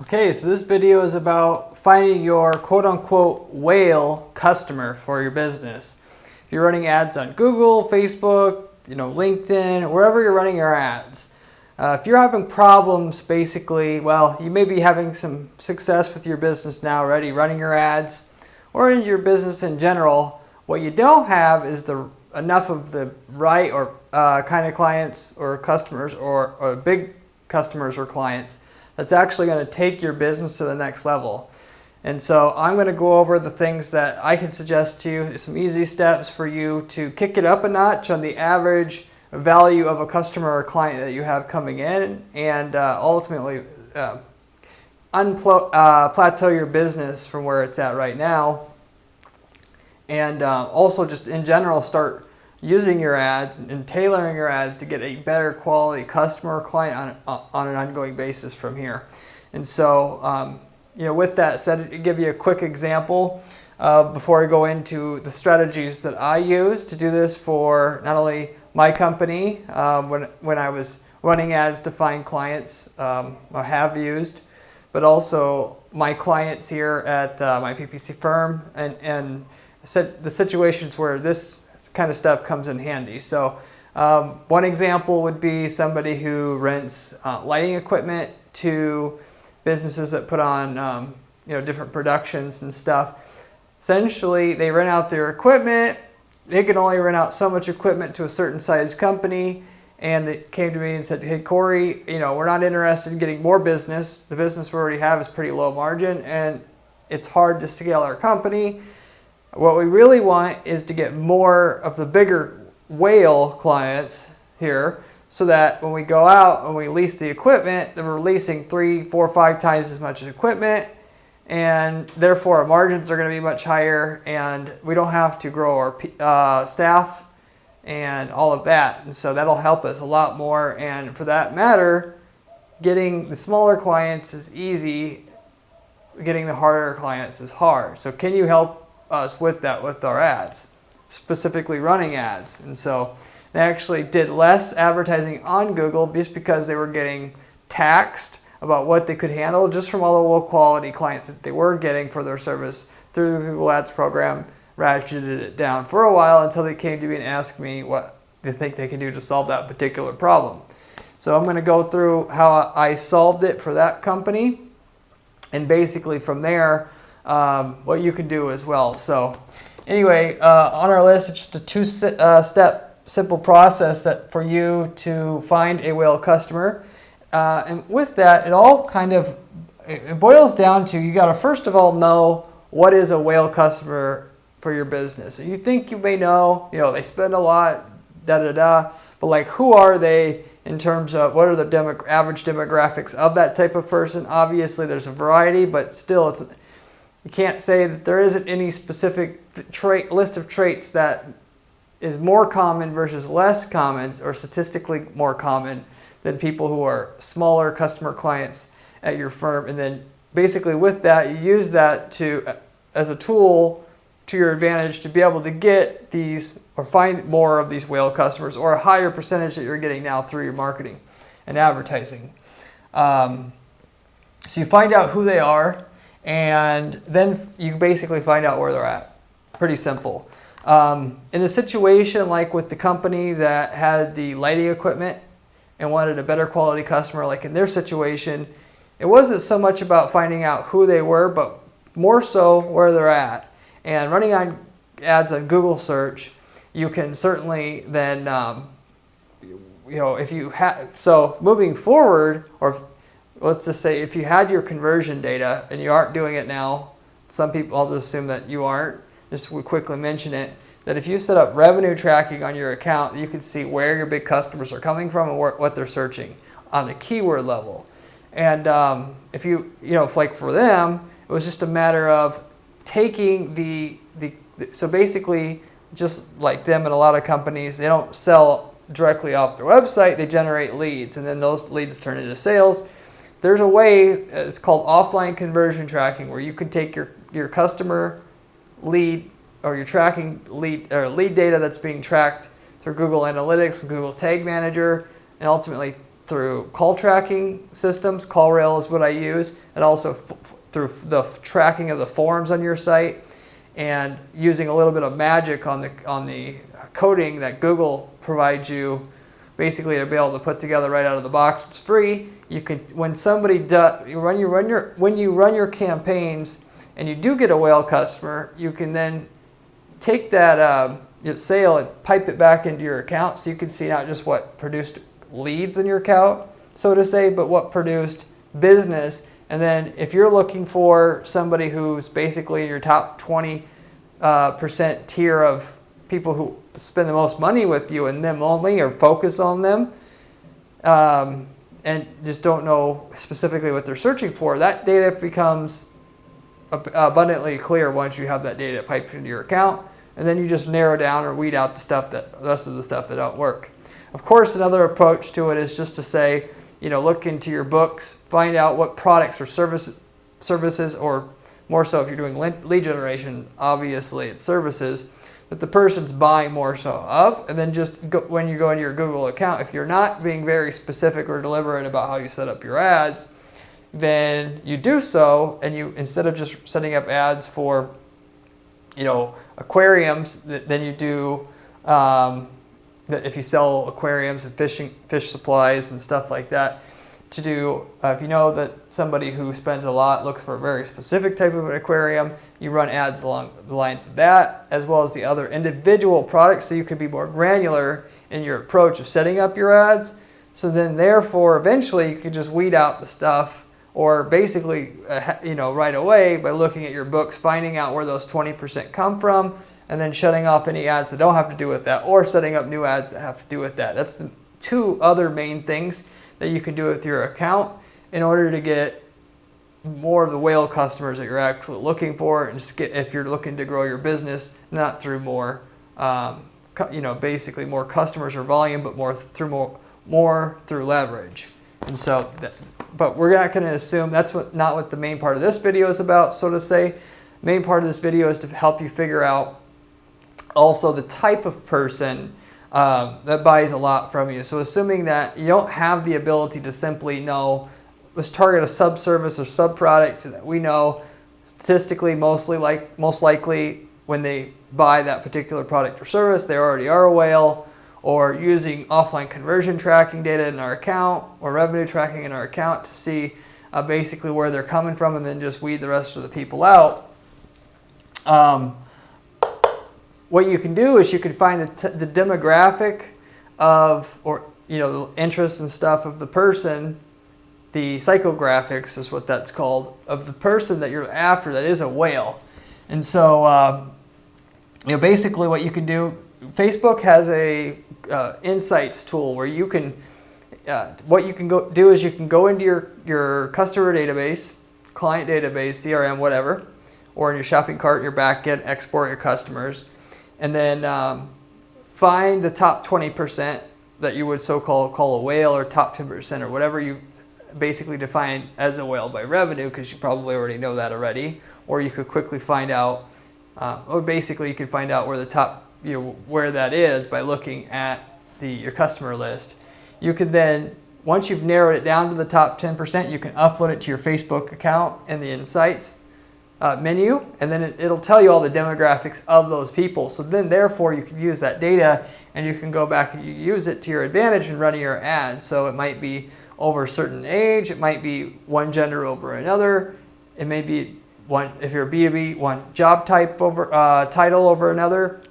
Okay, so this video is about finding your quote-unquote whale customer for your business. If you're running ads on Google, Facebook, LinkedIn, wherever you're running your ads. If you're having problems, basically, well, you may be having some success with your business now already, running your ads, or in your business in general. What you don't have is enough of the right or kind of clients or customers or big customers or clients that's actually going to take your business to the next level. And so I'm going to go over the things that I can suggest to you, some easy steps for you to kick it up a notch on the average value of a customer or client that you have coming in, and ultimately plateau your business from where it's at right now. And also just in general start using your ads and tailoring your ads to get a better quality customer or client on an ongoing basis from here. And so, with that said, to give you a quick example before I go into the strategies that I use to do this for not only my company when I was running ads to find clients I have used, but also my clients here at my PPC firm and the situations where this kind of stuff comes in handy. So one example would be somebody who rents lighting equipment to businesses that put on different productions and stuff. Essentially, they rent out their equipment. They can only rent out so much equipment to a certain size company, and they came to me and said, "Hey Corey, we're not interested in getting more business. The business we already have is pretty low margin, and it's hard to scale our company. What we really want is to get more of the bigger whale clients here, so that when we go out and we lease the equipment, then we're leasing 3, 4, 5 times as much equipment, and therefore our margins are going to be much higher, and we don't have to grow our staff and all of that. And so that'll help us a lot more. And for that matter, getting the smaller clients is easy, getting the harder clients is hard. So can you help us with that with our ads, specifically running ads? And so they actually did less advertising on Google just because they were getting taxed about what they could handle just from all the low quality clients that they were getting for their service through the Google Ads program. Ratcheted it down for a while until they came to me and asked me what they think they can do to solve that particular problem. So I'm going to go through how I solved it for that company, and basically from there what you can do as well. So anyway, on our list, it's just a two-step simple process that for you to find a whale customer. And with that, it all it boils down to, you got to first of all know what is a whale customer for your business. And you think you may know, they spend a lot, but like, who are they in terms of what are the average demographics of that type of person? Obviously, there's a variety, but still, you can't say that there isn't any specific list of traits that is more common versus less common, or statistically more common than people who are smaller customer clients at your firm. And then basically with that, you use that as a tool to your advantage to be able to get these or find more of these whale customers, or a higher percentage that you're getting now through your marketing and advertising. So you find out who they are, and then you basically find out where they're at. Pretty simple. In a situation like with the company that had the lighting equipment and wanted a better quality customer, like in their situation, it wasn't so much about finding out who they were, but more so where they're at. And running on ads on Google search, you can certainly then, if you had, so moving forward, or let's just say if you had your conversion data and you aren't doing it now, some people, I'll just assume that you aren't, just we quickly mention it, that if you set up revenue tracking on your account, you can see where your big customers are coming from and what they're searching on the keyword level. And if like for them, it was just a matter of taking so basically, just like them and a lot of companies, they don't sell directly off their website, they generate leads, and then those leads turn into sales. There's a way, it's called offline conversion tracking, where you can take your customer lead, or your tracking lead data that's being tracked through Google Analytics and Google Tag Manager, and ultimately through call tracking systems. CallRail is what I use, and also through the tracking of the forms on your site, and using a little bit of magic on the coding that Google provides you, basically to be able to put together right out of the box. It's free. You can, when somebody does, when you run your campaigns and you do get a whale customer, you can then take that sale and pipe it back into your account, so you can see not just what produced leads in your account, so to say, but what produced business. And then if you're looking for somebody who's basically your top 20% tier of people who spend the most money with you and them only, or focus on them, and just don't know specifically what they're searching for, that data becomes abundantly clear once you have that data piped into your account. And then you just narrow down or weed out the rest of the stuff that don't work. Of course, another approach to it is just to say, look into your books, find out what products or services, or more so if you're doing lead generation, obviously it's services, that the person's buying more so of. And then just when you go into your Google account, if you're not being very specific or deliberate about how you set up your ads, then you do so, and you, instead of just setting up ads for aquariums, then you do that if you sell aquariums and fish supplies and stuff like that, to do if you know that somebody who spends a lot looks for a very specific type of an aquarium, you run ads along the lines of that, as well as the other individual products, so you can be more granular in your approach of setting up your ads. So then therefore eventually you can just weed out the stuff, or basically right away by looking at your books, finding out where those 20% come from, and then shutting off any ads that don't have to do with that, or setting up new ads that have to do with that. That's the two other main things that you can do with your account in order to get more of the whale customers that you're actually looking for, and just get, if you're looking to grow your business, not through more, basically more customers or volume, but more through leverage. And so, but we're not going to assume that's not what the main part of this video is about, so to say. The main part of this video is to help you figure out also the type of person that buys a lot from you. So assuming that you don't have the ability to simply know, let's target a sub-service or sub-product that we know statistically most likely when they buy that particular product or service, they already are a whale, or using offline conversion tracking data in our account or revenue tracking in our account to see basically where they're coming from, and then just weed the rest of the people out. What you can do is you can find the demographic of, or the interests and stuff of the person, the psychographics is what that's called, of the person that you're after that is a whale. And so basically what you can do, Facebook has a insights tool where you can what you can do is you can go into your customer database, client database, CRM, whatever, or in your shopping cart, your backend, export your customers, and then find the top 20% that you would call a whale, or top 10%, or whatever you basically define as a whale by revenue, because you probably already know that already. Or you could quickly find out, or basically you could find out where the top, where that is by looking at your customer list. You could then, once you've narrowed it down to the top 10%, you can upload it to your Facebook account in the Insights menu, and then it'll tell you all the demographics of those people. So then therefore you can use that data, and you can go back and you use it to your advantage in running your ads. So it might be over a certain age, it might be one gender over another, it may be one, if you're a B2B, one job type over title over another,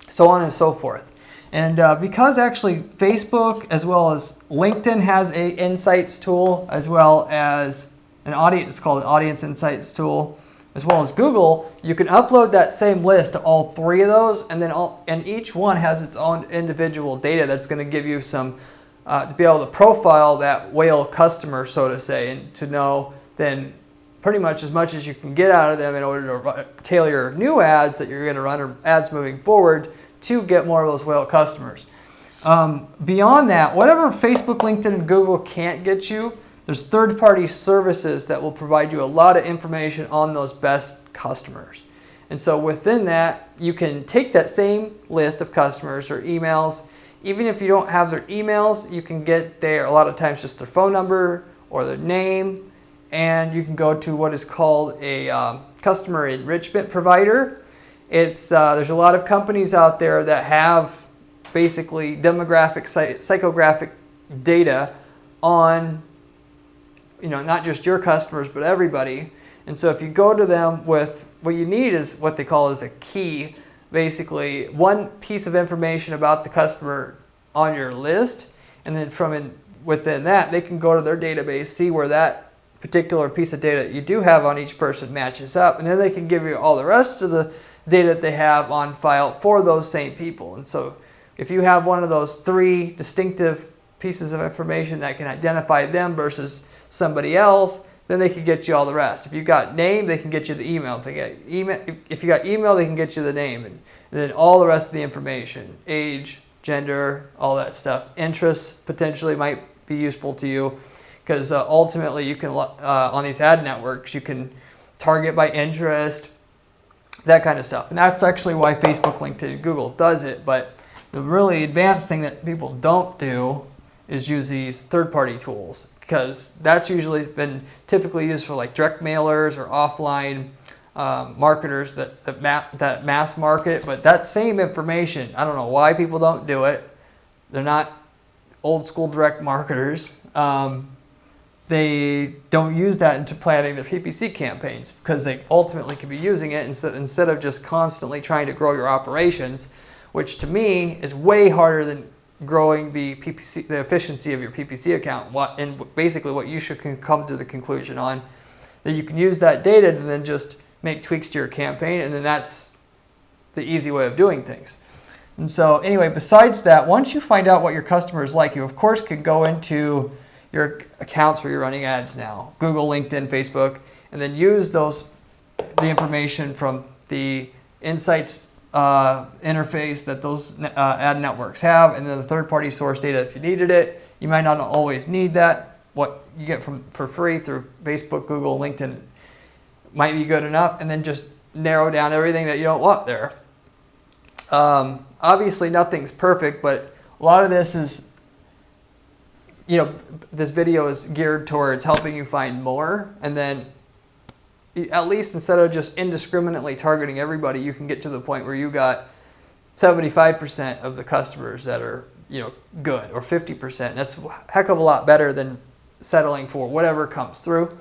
so on and so forth. And because actually Facebook as well as LinkedIn has a insights tool, as well as an audience, it's called an audience insights tool, as well as Google, you can upload that same list to all three of those, and then and each one has its own individual data that's going to give you some to be able to profile that whale customer, so to say, and to know then pretty much as you can get out of them in order to tailor your new ads that you're going to run, or ads moving forward, to get more of those whale customers. Beyond that, whatever Facebook, LinkedIn, and Google can't get you, there's third-party services that will provide you a lot of information on those best customers. And so within that, you can take that same list of customers or emails, even if you don't have their emails, you can get a lot of times just their phone number or their name, and you can go to what is called a customer enrichment provider. There's a lot of companies out there that have basically demographic, psychographic data on, not just your customers, but everybody. And so if you go to them with, what you need is what they call is a key, basically one piece of information about the customer on your list, and then within that, they can go to their database, see where that particular piece of data that you do have on each person matches up, and then they can give you all the rest of the data that they have on file for those same people. And so if you have one of those 3 distinctive pieces of information that can identify them versus somebody else, then they can get you all the rest. If you got name, they can get you the email. If you got email, they can get you the name, and then all the rest of the information, age, gender, all that stuff. Interests potentially might be useful to you, because ultimately you can, on these ad networks, you can target by interest, that kind of stuff. And that's actually why Facebook, LinkedIn, and Google does it. But the really advanced thing that people don't do is use these third-party tools, because that's usually been typically used for like direct mailers or offline marketers that mass market. But that same information, I don't know why people don't do it. They're not old school direct marketers. They don't use that into planning their PPC campaigns, because they ultimately could be using it instead of just constantly trying to grow your operations, which to me is way harder than growing the PPC, the efficiency of your PPC account. And basically what you should come to the conclusion on, that you can use that data to then just make tweaks to your campaign, and then that's the easy way of doing things. And so anyway, besides that, once you find out what your customers like, you of course can go into your accounts where you're running ads now, Google, LinkedIn, Facebook, and then use the information from the insights interface that those ad networks have, and then the third-party source data if you needed it. You might not always need that. What you get for free through Facebook, Google, LinkedIn might be good enough, and then just narrow down everything that you don't want there. Obviously nothing's perfect, but a lot of this is, this video is geared towards helping you find more, and then at least instead of just indiscriminately targeting everybody, you can get to the point where you got 75% of the customers that are, good, or 50%. That's a heck of a lot better than settling for whatever comes through.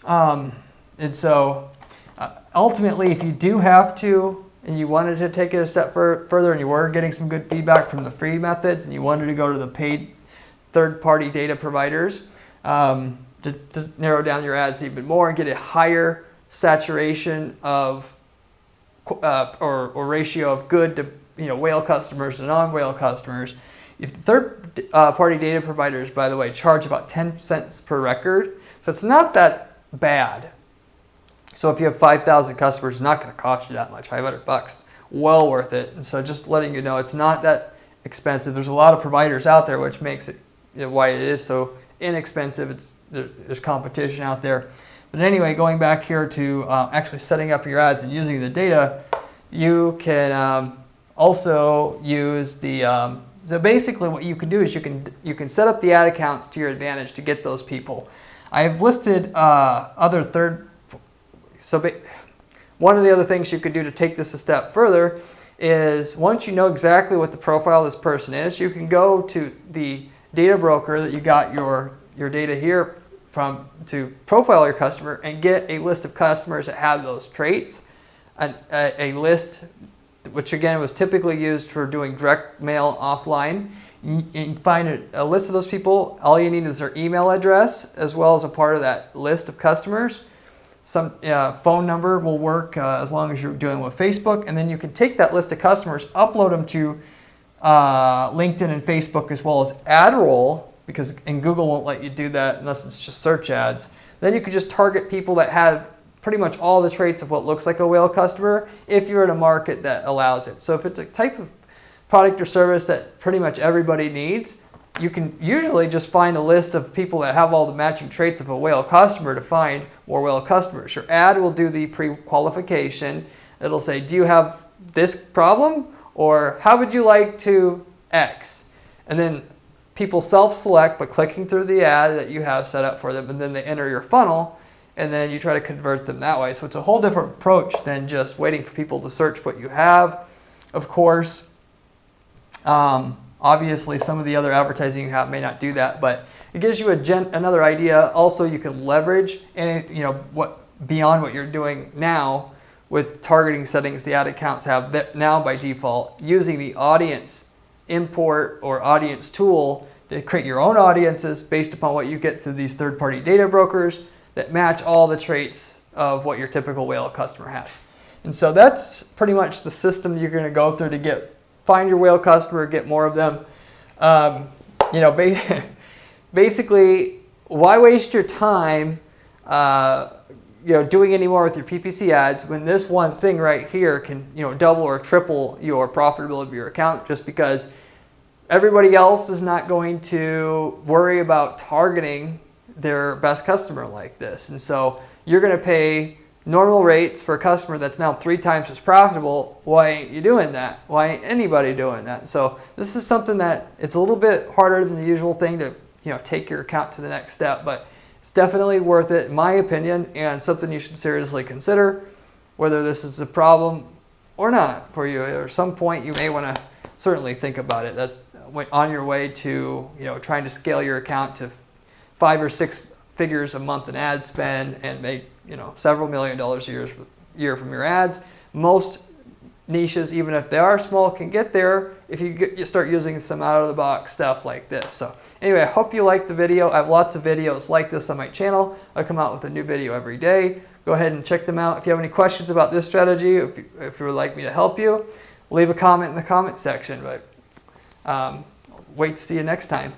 And so ultimately, if you do have to, and you wanted to take it a step further, and you were getting some good feedback from the free methods, and you wanted to go to the paid third-party data providers to narrow down your ads even more and get a higher saturation of or ratio of good to whale customers to non-whale customers. If the third-party data providers, by the way, charge about 10 cents per record, so it's not that bad. So if you have 5,000 customers, it's not going to cost you that much, $500, well worth it. And so just letting you know, it's not that expensive. There's a lot of providers out there, which makes it why it is so inexpensive. There's competition out there. But anyway, going back here to actually setting up your ads and using the data, you can also use the so basically what you can do is you can set up the ad accounts to your advantage to get those people. I have listed one of the other things you could do to take this a step further is, once you know exactly what the profile of this person is, you can go to the data broker that you got your data here from to profile your customer and get a list of customers that have those traits, a list which again was typically used for doing direct mail offline. You can find a list of those people. All you need is their email address as well as a part of that list of customers. Some phone number will work as long as you're dealing with Facebook, and then you can take that list of customers, upload them to LinkedIn and Facebook as well as AdRoll, and Google won't let you do that unless it's just search ads. Then you can just target people that have pretty much all the traits of what looks like a whale customer if you're in a market that allows it. So if it's a type of product or service that pretty much everybody needs, you can usually just find a list of people that have all the matching traits of a whale customer to find more whale customers. Your ad will do the pre-qualification. It'll say, do you have this problem? Or how would you like to X. And then people self-select by clicking through the ad that you have set up for them, and then they enter your funnel, and then you try to convert them that way. So it's a whole different approach than just waiting for people to search what you have. Of course, obviously some of the other advertising you have may not do that, but it gives you another idea. Also, you can leverage beyond what you're doing now with targeting settings the ad accounts have that now by default, using the audience import or audience tool to create your own audiences based upon what you get through these third-party data brokers that match all the traits of what your typical whale customer has. And so that's pretty much the system you're going to go through to find your whale customer, get more of them. Basically, why waste your time doing any more with your PPC ads when this one thing right here can double or triple your profitability of your account, just because everybody else is not going to worry about targeting their best customer like this. And so you're going to pay normal rates for a customer that's now 3 times as profitable. Why ain't you doing that? Why ain't anybody doing that? So this is something that it's a little bit harder than the usual thing to take your account to the next step, but it's definitely worth it in my opinion, and something you should seriously consider whether this is a problem or not for you. At some point you may want to certainly think about it. That's on your way to trying to scale your account to 5 or 6 figures a month in ad spend and make several $1 million a year from your ads. Most niches, even if they are small, can get there if you start using some out-of-the-box stuff like this. So anyway, I hope you liked the video. I have lots of videos like this on my channel. I come out with a new video every day. Go ahead and check them out. If you have any questions about this strategy, if you would like me to help you, leave a comment in the comment section. But wait to see you next time.